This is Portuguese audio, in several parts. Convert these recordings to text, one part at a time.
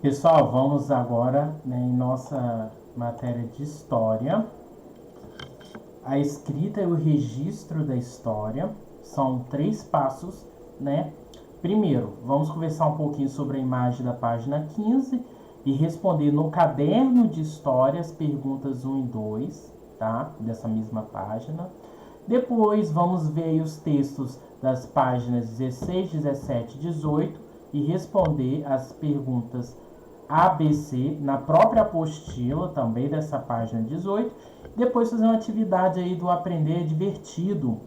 Pessoal, vamos agora, né, em nossa matéria de história. A escrita e o registro da história são 3 passos, né? Primeiro, vamos conversar um pouquinho sobre a imagem da página 15 e responder no caderno de história as perguntas 1 e 2, tá? Dessa mesma página. Depois, vamos ver aí os textos das páginas 16, 17 e 18 e responder as perguntas ABC na própria apostila, também dessa página 18. Depois fazer uma atividade aí do aprender divertido,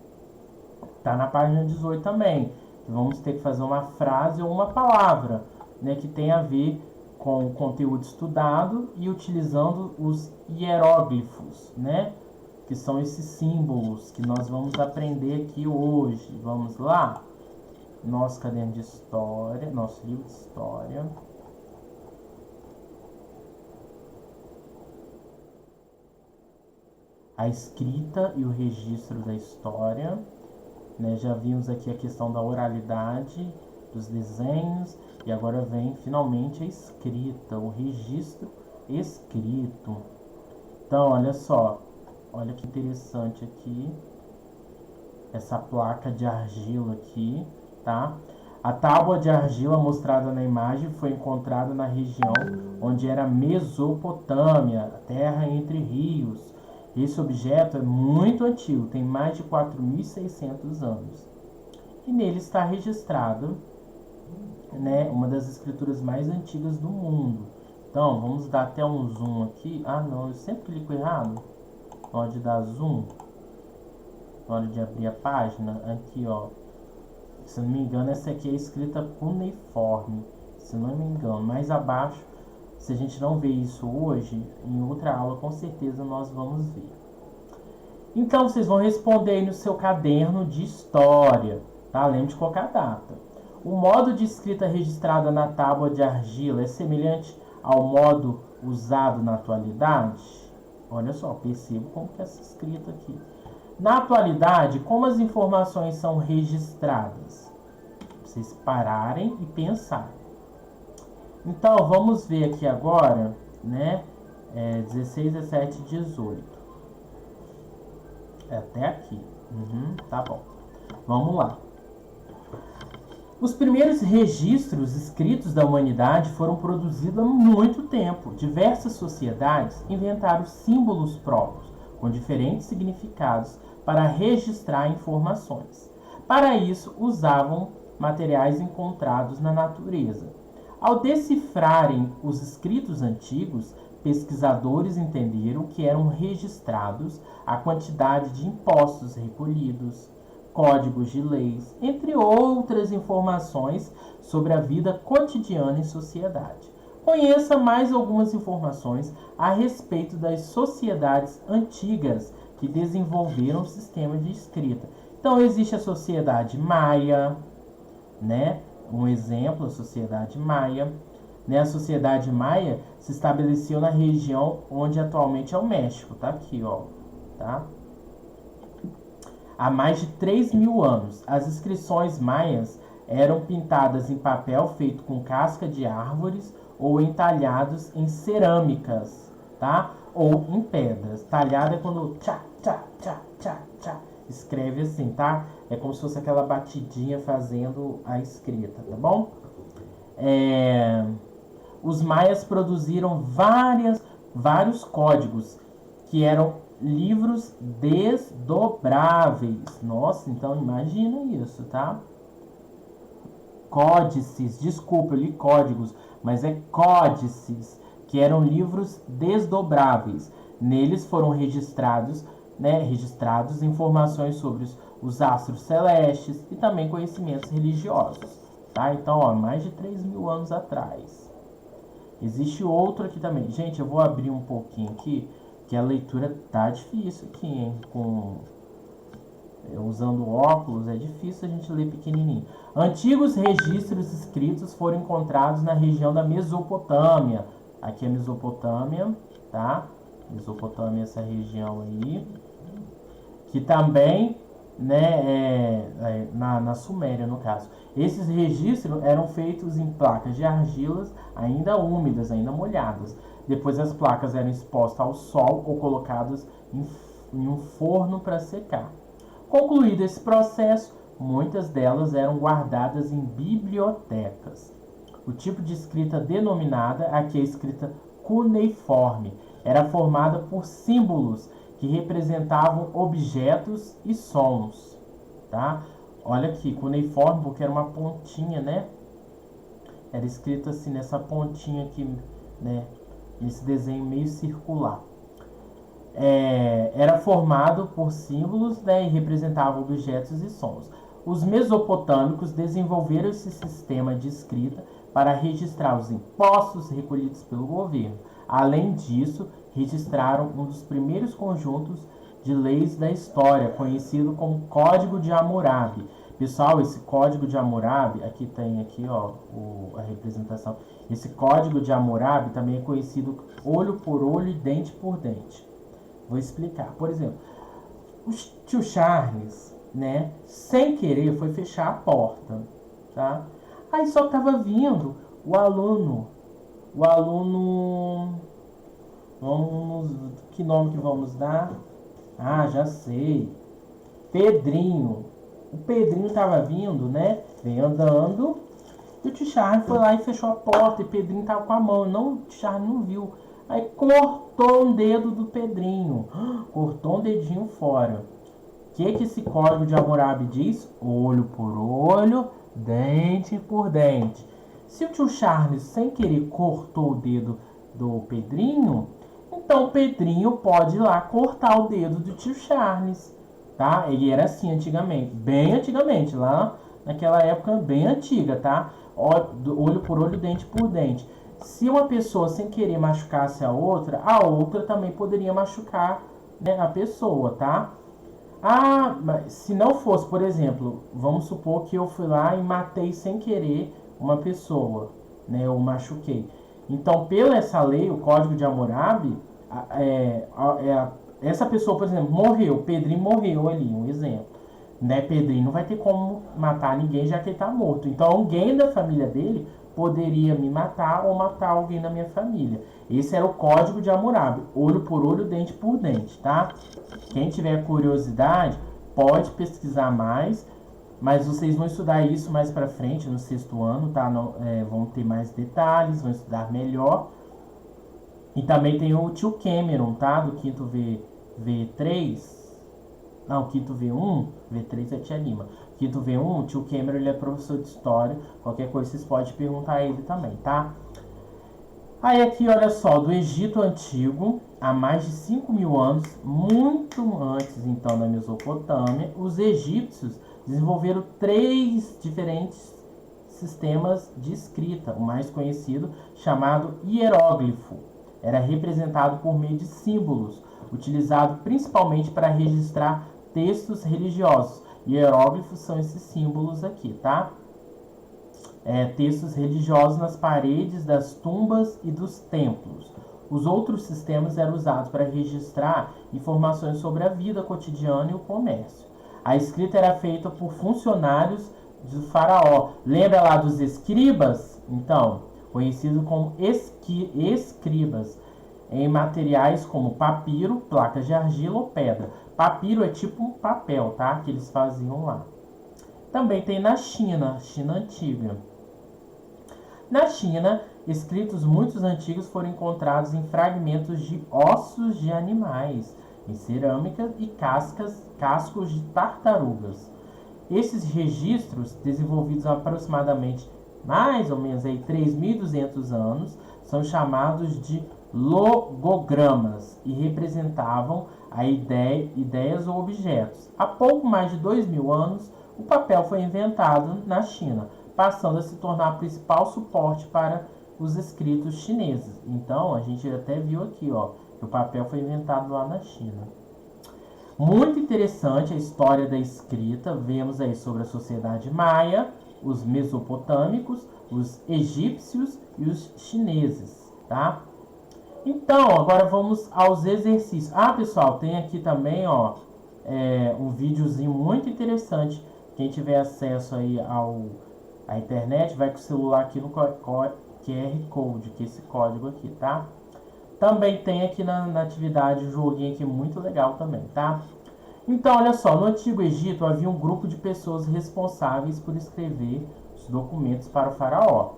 tá na página 18 também. Vamos ter que fazer uma frase ou uma palavra, né, que tem a ver com o conteúdo estudado e utilizando os hieróglifos, né, que são esses símbolos que nós vamos aprender aqui hoje. Vamos lá? Nosso caderno de história, nosso livro de história. A escrita e o registro da história, né? Já vimos aqui a questão da oralidade, dos desenhos, e agora vem finalmente a escrita, o registro escrito. Então, olha só, olha que interessante aqui, essa placa de argila aqui, tá? A tábua de argila mostrada na imagem foi encontrada na região onde era Mesopotâmia, a terra entre rios. Esse objeto é muito antigo, tem mais de 4.600 anos. E nele está registrado, né, uma das escrituras mais antigas do mundo. Então, vamos dar até um zoom aqui. Ah, não, eu sempre clico errado. Na hora de dar zoom, na hora de abrir a página, aqui, ó. Se não me engano, essa aqui é escrita cuneiforme. Se não me engano, mais abaixo, se a gente não vê isso hoje, em outra aula com certeza nós vamos ver. Então, vocês vão responder aí no seu caderno de história, tá? Lembre de colocar a data. O modo de escrita registrada na tábua de argila é semelhante ao modo usado na atualidade? Olha só, percebo como que é essa escrita aqui. Na atualidade, como as informações são registradas? Vocês pararem e pensarem. Então, vamos ver aqui agora, né? 16, 17 e 18. Até aqui. Tá bom. Vamos lá. Os primeiros registros escritos da humanidade foram produzidos há muito tempo. Diversas sociedades inventaram símbolos próprios, com diferentes significados, para registrar informações. Para isso, usavam materiais encontrados na natureza. Ao decifrarem os escritos antigos, pesquisadores entenderam que eram registrados a quantidade de impostos recolhidos, códigos de leis, entre outras informações sobre a vida cotidiana em sociedade. Conheça mais algumas informações a respeito das sociedades antigas que desenvolveram o sistema de escrita. Então, existe a sociedade maia, né? Um exemplo, a sociedade maia. Né? A sociedade maia se estabeleceu na região onde atualmente é o México. Tá aqui, ó. Tá? Há mais de 3.000 anos, as inscrições maias eram pintadas em papel feito com casca de árvores ou entalhados em cerâmicas, tá? Ou em pedras. Talhada é quando tchá, tchá, tchá, tchá, tchá. Escreve assim, tá? É como se fosse aquela batidinha fazendo a escrita, tá bom? Os maias produziram vários códigos que eram livros desdobráveis. Nossa, então imagina isso, tá? Códices, desculpa, eu li códigos, mas é códices, que eram livros desdobráveis. Neles foram registrados informações sobre os astros celestes e também conhecimentos religiosos. Tá? Então, ó, mais de 3.000 anos atrás. Existe outro aqui também. Gente, eu vou abrir um pouquinho aqui, que a leitura tá difícil aqui, hein? Usando óculos é difícil a gente ler pequenininho. Antigos registros escritos foram encontrados na região da Mesopotâmia. Aqui é Mesopotâmia, tá? Mesopotâmia é essa região aí. Que também né, na Suméria, no caso. Esses registros eram feitos em placas de argilas ainda úmidas, ainda molhadas. Depois as placas eram expostas ao sol ou colocadas em um forno para secar. Concluído esse processo, muitas delas eram guardadas em bibliotecas. O tipo de escrita denominada aqui é a escrita cuneiforme. Era formada por símbolos que representavam objetos e sons, tá? Olha aqui, cuneiforme porque era uma pontinha, né? Era escrito assim nessa pontinha aqui, né? Esse desenho meio circular. Era formado por símbolos, né, e representava objetos e sons. Os mesopotâmicos desenvolveram esse sistema de escrita para registrar os impostos recolhidos pelo governo. Além disso, registraram um dos primeiros conjuntos de leis da história, conhecido como Código de Hammurabi. Pessoal, esse Código de Hammurabi, aqui tem aqui, ó, a representação. Esse Código de Hammurabi também é conhecido olho por olho e dente por dente. Vou explicar. Por exemplo, o tio Charles, né, sem querer foi fechar a porta, tá? Aí só estava vindo o aluno, vamos, que nome que vamos dar? Ah, já sei, Pedrinho. O Pedrinho estava vindo, né, vem andando, e o tio Charles foi lá e fechou a porta, e o Pedrinho estava com a mão, não, o tio Charles não viu. Aí cortou um dedo do Pedrinho. Cortou um dedinho fora. O que esse código de Hammurabi diz? Olho por olho, dente por dente. Se o tio Charles, sem querer, cortou o dedo do Pedrinho, então o Pedrinho pode ir lá cortar o dedo do tio Charles. Tá? Ele era assim antigamente. Bem antigamente. Lá naquela época bem antiga, tá? Olho por olho, dente por dente. Se uma pessoa sem querer machucasse a outra também poderia machucar, né, a pessoa, tá? Ah, mas se não fosse, por exemplo, vamos supor que eu fui lá e matei sem querer uma pessoa, né? Eu machuquei. Então, pela essa lei, o Código de Hammurabi, essa pessoa, por exemplo, morreu, Pedrinho morreu ali, um exemplo. Né, Pedrinho não vai ter como matar ninguém já que ele está morto. Então, alguém da família dele poderia me matar ou matar alguém da minha família. Esse era o Código de Hammurabi, olho por olho, dente por dente, tá? Quem tiver curiosidade pode pesquisar mais, mas vocês vão estudar isso mais para frente no sexto ano, tá? Vão ter mais detalhes, vão estudar melhor. E também tem o tio Cameron, tá? Do quinto V3. Não, quinto V1, V3 é Tia Lima. Quinto V1, o tio Cameron, ele é professor de história. Qualquer coisa vocês podem perguntar a ele também, tá? Aí aqui, olha só, do Egito Antigo, há mais de 5.000 anos, muito antes então da Mesopotâmia, os egípcios desenvolveram 3 diferentes sistemas de escrita. O mais conhecido, chamado hieróglifo, era representado por meio de símbolos, utilizado principalmente para registrar textos religiosos. Hieróglifos são esses símbolos aqui, tá? Textos religiosos nas paredes das tumbas e dos templos. Os outros sistemas eram usados para registrar informações sobre a vida cotidiana e o comércio. A escrita era feita por funcionários do faraó. Lembra lá dos escribas? Então, conhecido como escribas, em materiais como papiro, placas de argila ou pedra. Papiro é tipo um papel, tá? Que eles faziam lá. Também tem na China, China antiga. Na China, escritos muito antigos foram encontrados em fragmentos de ossos de animais, em cerâmica e cascos de tartarugas. Esses registros, desenvolvidos há aproximadamente mais ou menos 3.200 anos, são chamados de logogramas e representavam ideias ou objetos. Há pouco mais de 2.000 anos, o papel foi inventado na China, passando a se tornar o principal suporte para os escritos chineses. Então, a gente até viu aqui, ó, que o papel foi inventado lá na China. Muito interessante a história da escrita. Vemos aí sobre a sociedade maia, os mesopotâmicos, os egípcios e os chineses, tá? Então, agora vamos aos exercícios. Ah, pessoal, tem aqui também, ó, um videozinho muito interessante. Quem tiver acesso aí à internet, vai com o celular aqui no QR Code, que é esse código aqui, tá? Também tem aqui na atividade um joguinho aqui muito legal também, tá? Então, olha só, no Antigo Egito havia um grupo de pessoas responsáveis por escrever os documentos para o faraó.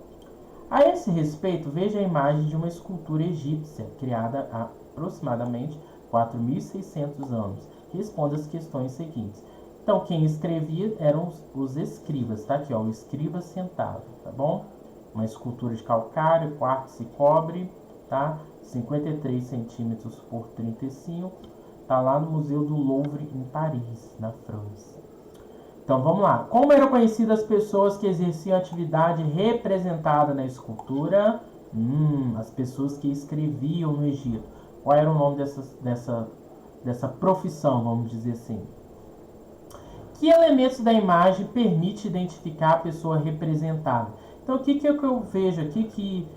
A esse respeito, veja a imagem de uma escultura egípcia criada há aproximadamente 4.600 anos. Responda as questões seguintes. Então, quem escrevia eram os escribas, tá aqui, ó, o escriba sentado, tá bom? Uma escultura de calcário, quartzo e cobre, tá? 53 centímetros por 35, tá lá no Museu do Louvre, em Paris, na França. Então vamos lá. Como eram conhecidas as pessoas que exerciam atividade representada na escultura? As pessoas que escreviam no Egito. Qual era o nome dessa profissão, vamos dizer assim? Que elementos da imagem permite identificar a pessoa representada? Então o que eu vejo aqui que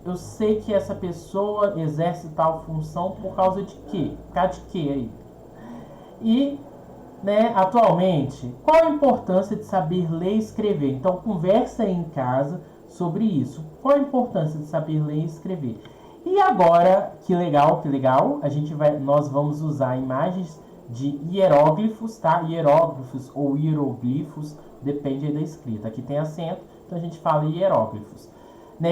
eu sei que essa pessoa exerce tal função por causa de quê? Por causa de quê aí? E atualmente, qual a importância de saber ler e escrever? Então, conversa aí em casa sobre isso. Qual a importância de saber ler e escrever? E agora, que legal, nós vamos usar imagens de hieróglifos, tá? Hieróglifos ou hieroglifos, depende da escrita. Aqui tem acento, então a gente fala hieróglifos,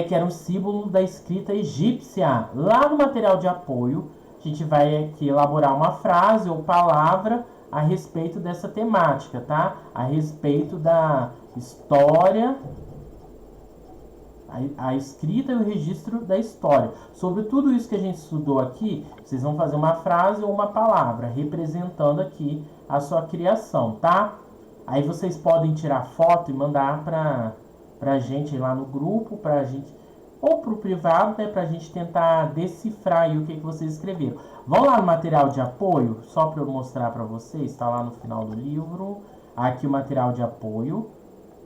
que era um símbolo da escrita egípcia. Lá no material de apoio, a gente vai aqui elaborar uma frase ou palavra a respeito dessa temática, tá? A respeito da história, a escrita e o registro da história. Sobre tudo isso que a gente estudou aqui, vocês vão fazer uma frase ou uma palavra representando aqui a sua criação, tá? Aí vocês podem tirar foto e mandar pra gente lá no grupo, pra gente, ou pro privado, né, pra gente tentar decifrar aí o que vocês escreveram. Vão lá no material de apoio, só para eu mostrar para vocês, está lá no final do livro. Aqui o material de apoio.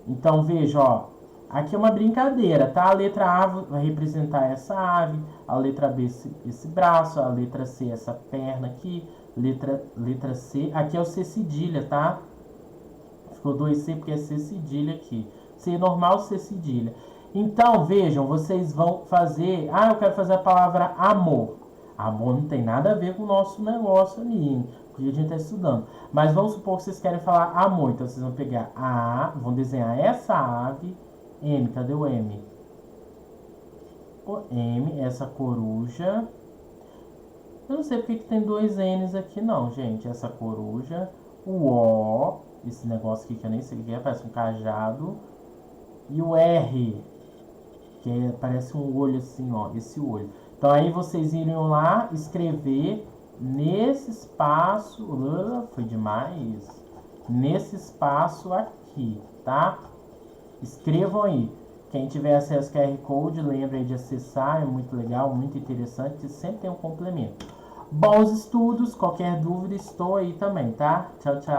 Então veja, ó, aqui é uma brincadeira, tá? A letra A vai representar essa ave, a letra B esse braço, a letra C essa perna aqui, letra C, aqui é o C cedilha, tá? Ficou 2C porque é C cedilha aqui. C normal, C cedilha. Então, vejam, vocês vão fazer... eu quero fazer a palavra amor. Amor não tem nada a ver com o nosso negócio ali, porque a gente está estudando. Mas vamos supor que vocês querem falar amor. Então, vocês vão pegar A, vão desenhar essa ave. M, cadê o M? O M, essa coruja. Eu não sei porque que tem dois N's aqui não, gente. Essa coruja. O O, esse negócio aqui que eu nem sei o que é, parece um cajado. E o R, que parece um olho assim, ó, esse olho. Então aí vocês iriam lá escrever nesse espaço, foi demais, nesse espaço aqui, tá? Escrevam aí. Quem tiver acesso ao QR Code, lembre aí de acessar, é muito legal, muito interessante, sempre tem um complemento. Bons estudos, qualquer dúvida estou aí também, tá? Tchau, tchau.